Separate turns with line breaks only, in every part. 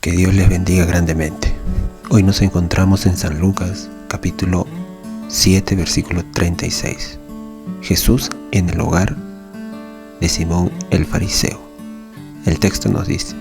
Que Dios les bendiga grandemente. Hoy nos encontramos en San Lucas, capítulo 7, versículo 36. Jesús en el hogar de Simón el fariseo. El texto nos dice: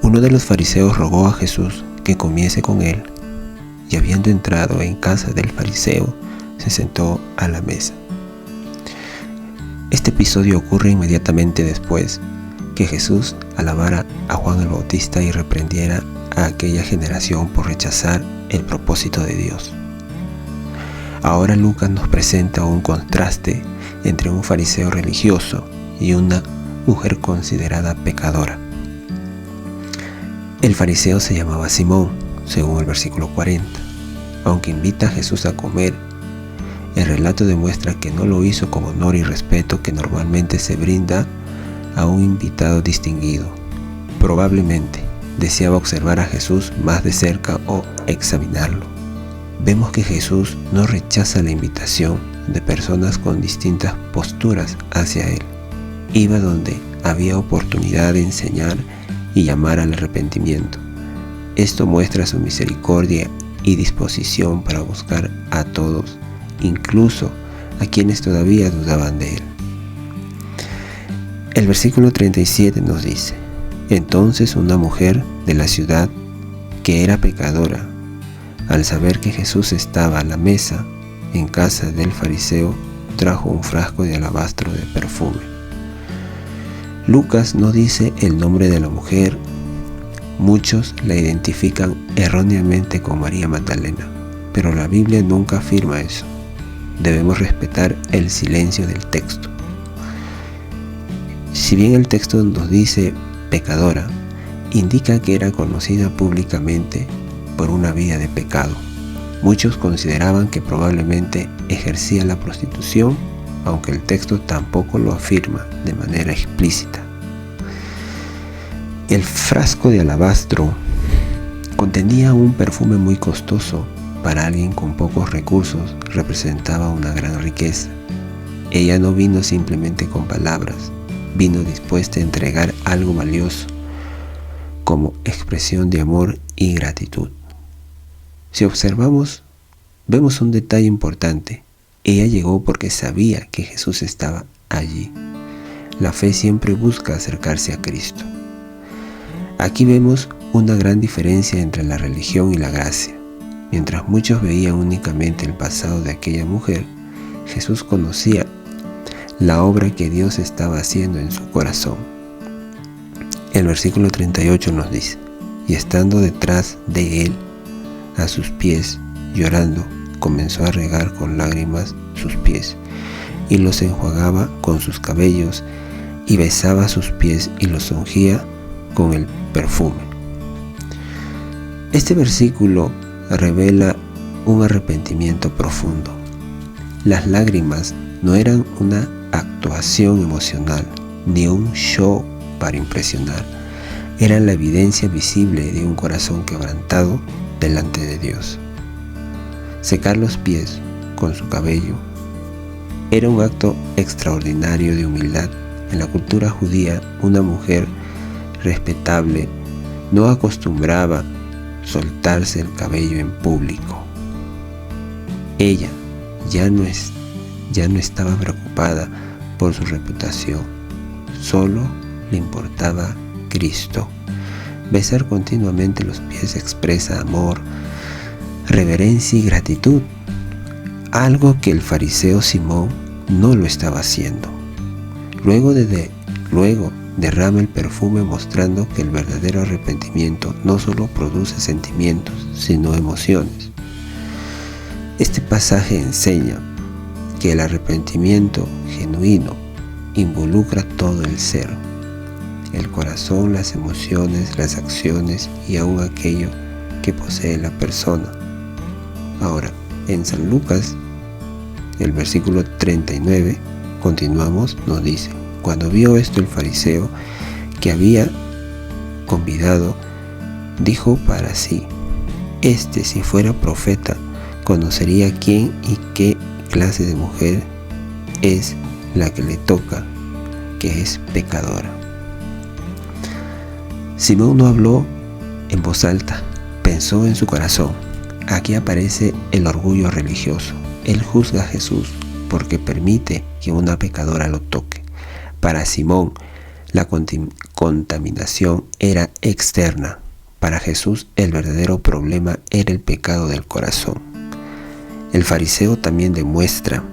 uno de los fariseos rogó a Jesús que comiese con él, y habiendo entrado en casa del fariseo, se sentó a la mesa. Este episodio ocurre inmediatamente después que Jesús alabara a Juan el Bautista y reprendiera a aquella generación por rechazar el propósito de Dios. Ahora Lucas nos presenta un contraste entre un fariseo religioso y una mujer considerada pecadora. El fariseo se llamaba Simón, según el versículo 40. Aunque invita a Jesús a comer, el relato demuestra que no lo hizo con honor y respeto que normalmente se brinda a un invitado distinguido. Probablemente deseaba observar a Jesús más de cerca o examinarlo. Vemos que Jesús no rechaza la invitación de personas con distintas posturas hacia él. Iba donde había oportunidad de enseñar y llamar al arrepentimiento. Esto muestra su misericordia y disposición para buscar a todos, incluso a quienes todavía dudaban de él. El versículo 37 nos dice: entonces una mujer de la ciudad, que era pecadora, al saber que Jesús estaba a la mesa en casa del fariseo, trajo un frasco de alabastro de perfume. Lucas no dice el nombre de la mujer. Muchos la identifican erróneamente con María Magdalena, pero la Biblia nunca afirma eso. Debemos respetar el silencio del texto. Si bien el texto nos dice pecadora, indica que era conocida públicamente por una vida de pecado. Muchos consideraban que probablemente ejercía la prostitución, aunque el texto tampoco lo afirma de manera explícita. El frasco de alabastro contenía un perfume muy costoso. Para alguien con pocos recursos representaba una gran riqueza. Ella no vino simplemente con palabras, vino dispuesta a entregar algo valioso como expresión de amor y gratitud. Si observamos, vemos un detalle importante. Ella llegó porque sabía que Jesús estaba allí. La fe siempre busca acercarse a Cristo. Aquí vemos una gran diferencia entre la religión y la gracia. Mientras muchos veían únicamente el pasado de aquella mujer, Jesús conocía la obra que Dios estaba haciendo en su corazón. El versículo 38 nos dice: y estando detrás de él, a sus pies, llorando, comenzó a regar con lágrimas sus pies, y los enjuagaba con sus cabellos, y besaba sus pies y los ungía con el perfume. Este versículo revela un arrepentimiento profundo. Las lágrimas no eran una actuación emocional, ni un show para impresionar. Eran la evidencia visible de un corazón quebrantado delante de Dios. Secar los pies con su cabello era un acto extraordinario de humildad. En la cultura judía, una mujer respetable no acostumbraba soltarse el cabello en público. Ella ya no estaba preocupada por su reputación, solo le importaba Cristo. Besar continuamente los pies expresa amor, reverencia y gratitud, algo que el fariseo Simón no lo estaba haciendo. Luego derrama el perfume, mostrando que el verdadero arrepentimiento no solo produce sentimientos, sino emociones. Este pasaje enseña que el arrepentimiento genuino involucra todo el ser, el corazón, las emociones, las acciones y aún aquello que posee la persona. Ahora, en San Lucas, el versículo 39, continuamos, nos dice: cuando vio esto el fariseo que había convidado, dijo para sí: si fuera profeta, conocería quién y qué clase de mujer es la que le toca, que es pecadora. Simón no habló en voz alta, pensó en su corazón: aquí aparece el orgullo religioso. Él juzga a Jesús porque permite que una pecadora lo toque. Para Simón, la contaminación era externa. Para Jesús, el verdadero problema era el pecado del corazón. El fariseo también demuestra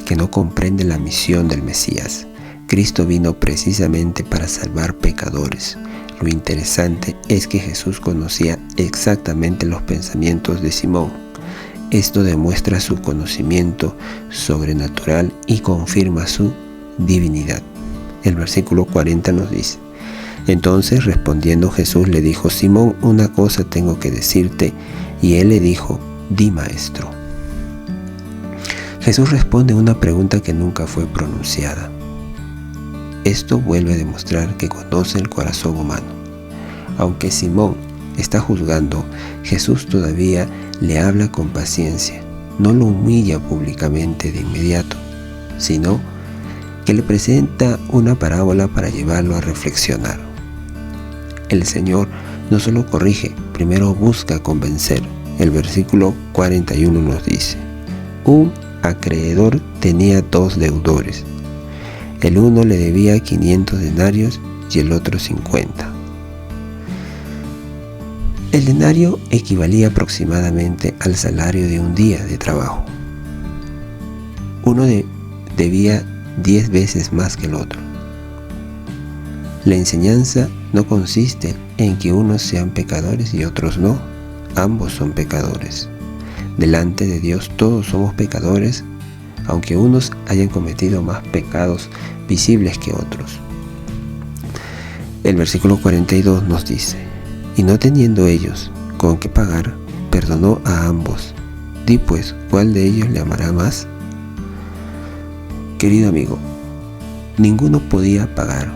que no comprende la misión del Mesías. Cristo vino precisamente para salvar pecadores. Lo interesante es que Jesús conocía exactamente los pensamientos de Simón. Esto demuestra su conocimiento sobrenatural y confirma su divinidad. El versículo 40 nos dice: entonces respondiendo Jesús le dijo: Simón, una cosa tengo que decirte. Y él le dijo: di, maestro. Jesús responde una pregunta que nunca fue pronunciada. Esto vuelve a demostrar que conoce el corazón humano. Aunque Simón está juzgando, Jesús todavía le habla con paciencia. No lo humilla públicamente de inmediato, sino que le presenta una parábola para llevarlo a reflexionar. El Señor no solo corrige, primero busca convencer. El versículo 41 nos dice: un acreedor tenía 2 deudores. El uno le debía 500 denarios y el otro 50. El denario equivalía aproximadamente al salario de un día de trabajo. Uno debía 10 veces más que el otro. La enseñanza no consiste en que unos sean pecadores y otros no. Ambos son pecadores. Delante de Dios todos somos pecadores, aunque unos hayan cometido más pecados visibles que otros. El versículo 42 nos dice: y no teniendo ellos con qué pagar, perdonó a ambos. Di pues, ¿cuál de ellos le amará más? Querido amigo, ninguno podía pagar.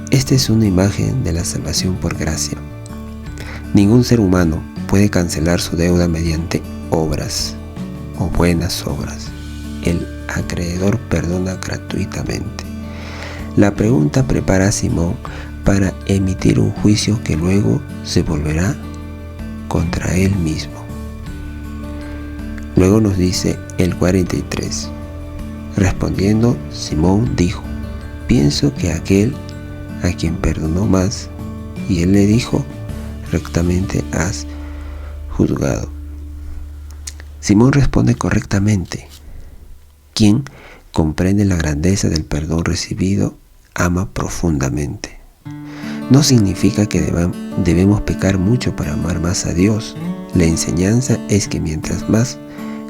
Esta es una imagen de la salvación por gracia. Ningún ser humano puede cancelar su deuda mediante obras o buenas obras. El acreedor perdona gratuitamente. La pregunta prepara a Simón para emitir un juicio que luego se volverá contra él mismo. Luego nos dice el 43: respondiendo, Simón dijo: pienso que aquel a quien perdonó más. Y él le dijo: rectamente has juzgado. Simón responde correctamente. Quien comprende la grandeza del perdón recibido ama profundamente. No significa que debemos pecar mucho para amar más a Dios. La enseñanza es que mientras más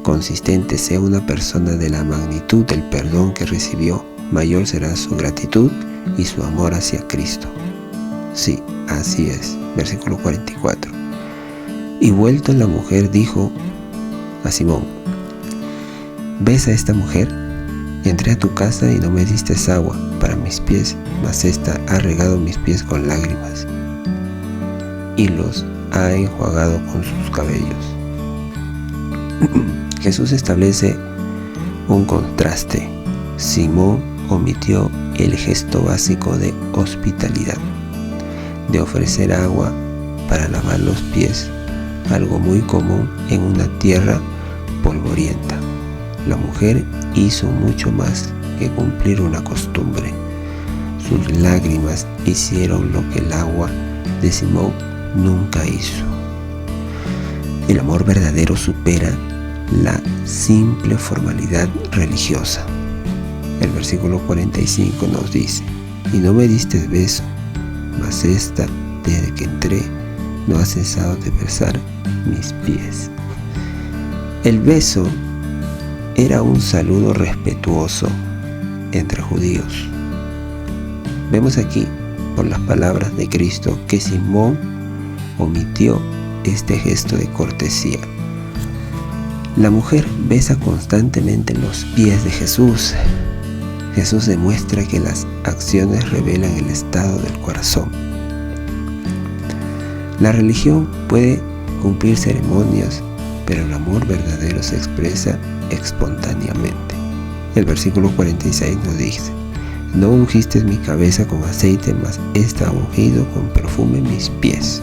consistente sea una persona de la magnitud del perdón que recibió, mayor será su gratitud y su amor hacia Cristo. Sí, así es. Versículo 44. Y vuelto la mujer dijo a Simón: ¿ves a esta mujer? Entré a tu casa y no me diste agua para mis pies, mas ésta ha regado mis pies con lágrimas y los ha enjuagado con sus cabellos. Jesús establece un contraste. Simón omitió el gesto básico de hospitalidad, de ofrecer agua para lavar los pies, algo muy común en una tierra polvorienta. La mujer hizo mucho más que cumplir una costumbre. Sus lágrimas hicieron lo que el agua de Simón nunca hizo. El amor verdadero supera la simple formalidad religiosa. El versículo 45 nos dice: y no me diste beso, mas esta, desde que entré, no ha cesado de besar mis pies. El beso era un saludo respetuoso entre judíos. Vemos aquí, por las palabras de Cristo, que Simón omitió este gesto de cortesía. La mujer besa constantemente los pies de Jesús. Jesús demuestra que las acciones revelan el estado del corazón. La religión puede cumplir ceremonias, pero el amor verdadero se expresa espontáneamente. El versículo 46 nos dice: no ungiste mi cabeza con aceite, mas esta ha ungido con perfume mis pies.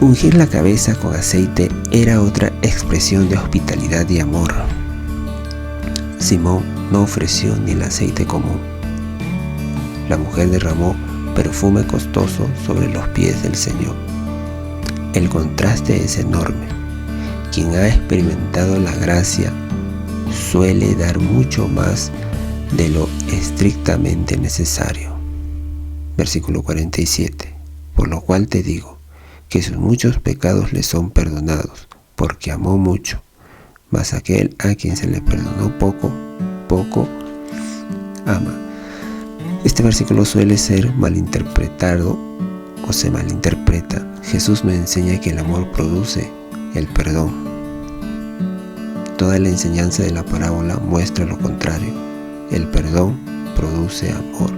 Ungir la cabeza con aceite era otra expresión de hospitalidad y amor. Simón no ofreció ni el aceite común. La mujer derramó perfume costoso sobre los pies del Señor. El contraste es enorme. Quien ha experimentado la gracia suele dar mucho más de lo estrictamente necesario. Versículo 47. Por lo cual te digo que sus muchos pecados le son perdonados, porque amó mucho. Mas aquel a quien se le perdonó poco, poco ama. Este versículo suele ser malinterpretado o se malinterpreta. Jesús nos enseña que el amor produce el perdón. Toda la enseñanza de la parábola muestra lo contrario. El perdón produce amor.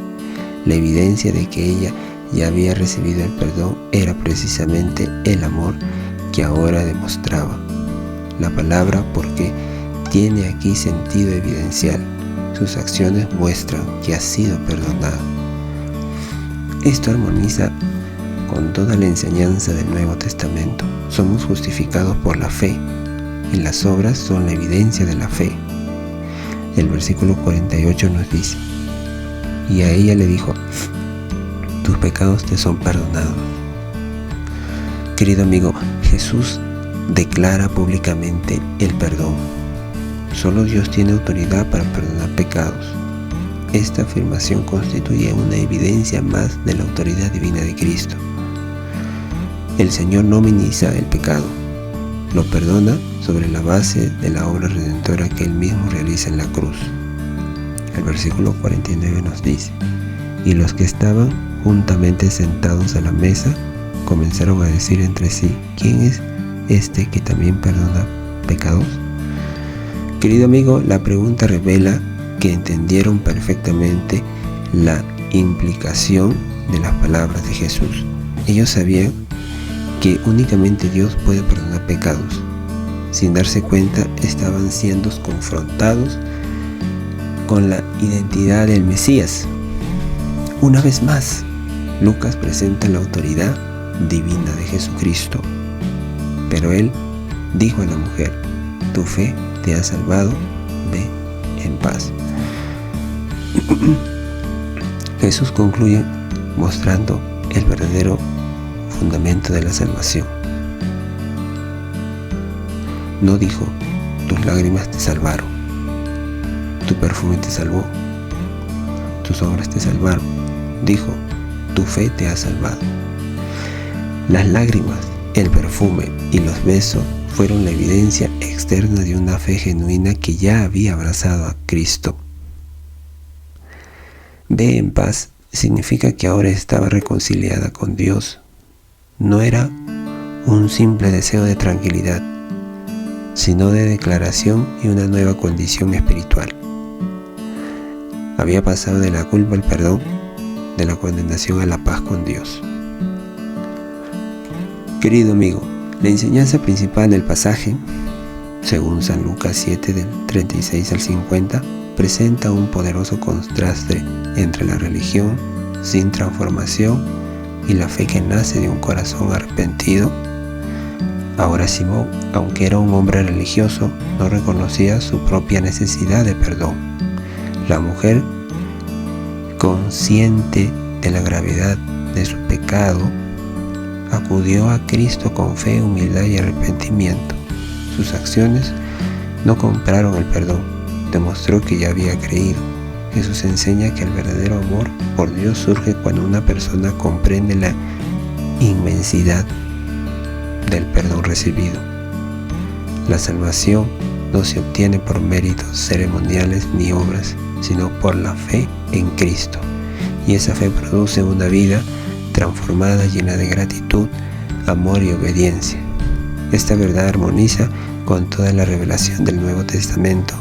La evidencia de que ella ya había recibido el perdón era precisamente el amor que ahora demostraba. La palabra porque tiene aquí sentido evidencial. Sus acciones muestran que ha sido perdonada. Esto armoniza con toda la enseñanza del Nuevo Testamento. Somos justificados por la fe y las obras son la evidencia de la fe. El versículo 48 nos dice: y a ella le dijo: tus pecados te son perdonados. Querido amigo, Jesús declara públicamente el perdón. Solo Dios tiene autoridad para perdonar pecados. Esta afirmación constituye una evidencia más de la autoridad divina de Cristo. El Señor no minimiza el pecado, lo perdona sobre la base de la obra redentora que Él mismo realiza en la cruz. El versículo 49 nos dice: y los que estaban juntamente sentados a la mesa comenzaron a decir entre sí: ¿quién es este que también perdona pecados? Querido amigo, la pregunta revela que entendieron perfectamente la implicación de las palabras de Jesús. Ellos sabían que únicamente Dios puede perdonar pecados. Sin darse cuenta, estaban siendo confrontados con la identidad del Mesías. Una vez más, Lucas presenta la autoridad divina de Jesucristo. Pero él dijo a la mujer: tu fe te ha salvado, ve en paz. Jesús concluye mostrando el verdadero fundamento de la salvación. No dijo: tus lágrimas te salvaron, tu perfume te salvó, tus obras te salvaron. Dijo: tu fe te ha salvado. Las lágrimas, el perfume y los besos fueron la evidencia externa de una fe genuina que ya había abrazado a Cristo. Ve en paz significa que ahora estaba reconciliada con Dios. No era un simple deseo de tranquilidad, sino de declaración y una nueva condición espiritual. Había pasado de la culpa al perdón, de la condenación a la paz con Dios. Querido amigo, la enseñanza principal del pasaje, según San Lucas 7 del 36 al 50, presenta un poderoso contraste entre la religión sin transformación y la fe que nace de un corazón arrepentido. Ahora Simón, aunque era un hombre religioso, no reconocía su propia necesidad de perdón. La mujer, consciente de la gravedad de su pecado, acudió a Cristo con fe, humildad y arrepentimiento. Sus acciones no compraron el perdón, demostró que ya había creído. Jesús enseña que el verdadero amor por Dios surge cuando una persona comprende la inmensidad del perdón recibido. La salvación no se obtiene por méritos ceremoniales ni obras, sino por la fe en Cristo. Y esa fe produce una vida transformada, llena de gratitud, amor y obediencia. Esta verdad armoniza con toda la revelación del Nuevo Testamento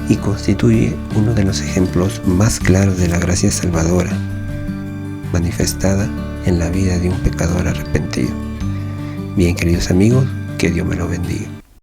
y constituye uno de los ejemplos más claros de la gracia salvadora, manifestada en la vida de un pecador arrepentido. Bien, queridos amigos, que Dios me lo bendiga.